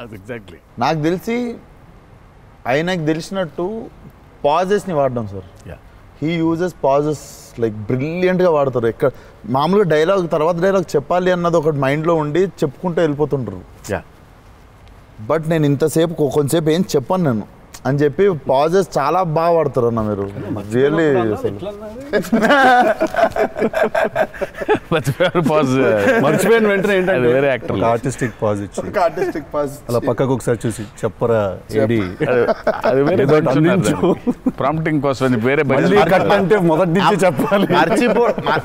Exactly. నాకు తెలిసి ఆయనకు తెలిసినట్టు పాజెస్ని వాడడం sir. He uses pauses like బ్రిలియంట్గా వాడతారు. ఎక్కడ మామూలుగా డైలాగ్ తర్వాత డైలాగ్ చెప్పాలి అన్నది ఒకటి మైండ్లో ఉండి చెప్పుకుంటూ వెళ్ళిపోతుంటారు. బట్ నేను ఇంతసేపు కొంచెంసేపు ఏం చెప్పాను నేను అని చెప్పి పాజెస్ చాలా బాగా వాడతారు అన్న మీరు. రియల్లీ మర్చిపోయిన వెంటనే ఏంటంటే వేరే యాక్టర్ ఆర్టిస్టిక్ పాజ్ ఇచ్చి అలా పక్కకు ఒకసారి చూసి చెప్పరా ఏడి ప్రాంప్టింగ్ కోసం వేరే అంటే మొదటి నుంచి చెప్పాలి.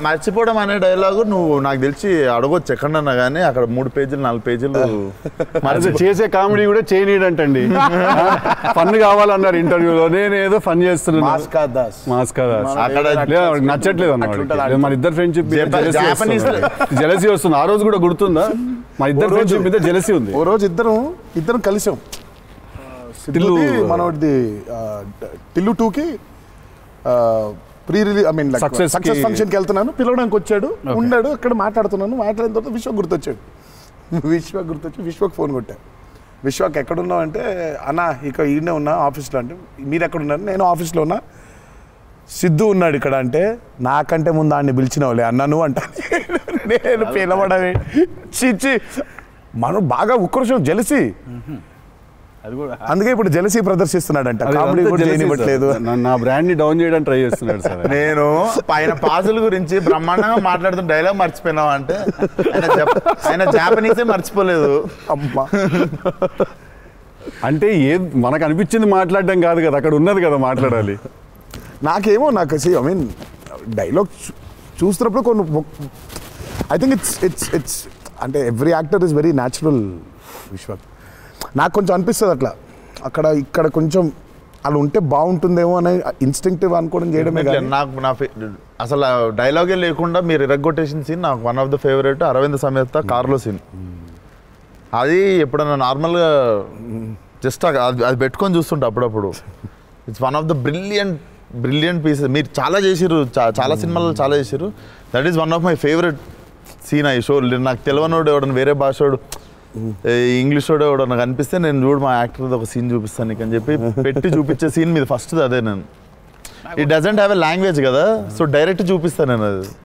మర్చిపోవడం అనే డైలాగు నువ్వు నాకు తెలిసి అడగొచ్చు ఎక్కడన్నా కానీ అక్కడ 3 పేజీలు 4 పేజీలు చేసే కామెడీ కూడా చేయనీడంటండి. ఫన్ కావాలన్నారు ఇంటర్వ్యూలో, నేను ఏదో ఫన్ చేస్తున్నాను. నచ్చట్లేదు అన్నమాట. మన ఇద్దరు ఫ్రెండ్షిప్ జెలసీ వస్తుంది. ఆ రోజు కూడా గుర్తుందా? మన ఇద్దరు ఫ్రెండ్షిప్ మీద జెలసీ ఉంది. ఓ రోజు ఇద్దరం కలిసాం. మనది టిల్లు 2కి ప్రీ రిలీజ్ సక్సెస్ ఫంక్షన్కి వెళ్తున్నాను. పిలవడానికి వచ్చాడు, ఉన్నాడు అక్కడ. మాట్లాడుతున్నాను. మాట్లాడిన తర్వాత విశ్వక్ గుర్తొచ్చాడు. విశ్వక్ ఫోన్ కొట్టా. విశ్వక్ ఎక్కడున్నావు అంటే, అన్న ఇక ఈయనే ఉన్నా ఆఫీస్లో. అంటే మీరు ఎక్కడున్నారు? నేను ఆఫీస్లో ఉన్నా. సిద్ధు ఉన్నాడు ఇక్కడ అంటే, నాకంటే ముందు ఆయన్ని పిలిచినవులే అన్నా నువ్వు అంటా. నేను పిలవడమే చిచ్చి. మనం బాగా ఉక్రోషం, జెలసీ. అందుకే ఇప్పుడు జెలసీ ప్రదర్శిస్తున్నాడంట. కామెడీ కూడా చేయనివ్వట్లేదు. నా బ్రాండ్ ని డౌన్ చేయడానికి ట్రై చేస్తున్నాడు సార్. నేను పైన పాజుల గురించి బ్రహ్మాండంగా మాట్లాడుతున్న డైలాగ్ మర్చిపోయినావు అంటే ఆయన జాపనీసే మర్చిపోలేదు. అమ్మా అంటే మనకు అనిపించింది మాట్లాడడం కాదు కదా, అక్కడ ఉన్నది కదా మాట్లాడాలి. నాకేమో ఐ మీన్ డైలాగ్ చూస్తున్నప్పుడు కొన్ని ఐ థింక్ ఇట్స్ అంటే every actor is very natural. Vishwak నాకు కొంచెం అనిపిస్తుంది అట్లా, అక్కడ ఇక్కడ కొంచెం అలా ఉంటే బాగుంటుందేమో అనే ఇన్స్టింక్టివ్ అనుకోవడం చేయడమే. నాకు అసలు డైలాగే లేకుండా మీరు ఇరగ్గొట్టేసిన సీన్ నాకు one of the favourite. Aravinda Sametha కార్లో సీన్. అది ఎప్పుడన్నా నార్మల్గా జస్ట్ అది పెట్టుకొని చూస్తుంటా అప్పుడప్పుడు. It's one of the brilliant pieces. మీరు చాలా చేసిర్రు, చాలా సినిమాలు చాలా చేసిర్రు. That is one of my favourite scene. I show నాకు తెలియనోడు ఎవడన్నా వేరే భాషోడు ఇంగ్లీష్ వాడు ఎవడో నాకు అనిపిస్తే నేను చూడు మా యాక్టర్ ఒక సీన్ చూపిస్తాను నీకు అని చెప్పి పెట్టి చూపించే సీన్ మీద ఫస్ట్ అదే. నేను it doesn't have a language కదా, సో డైరెక్ట్ చూపిస్తాను నేను అది.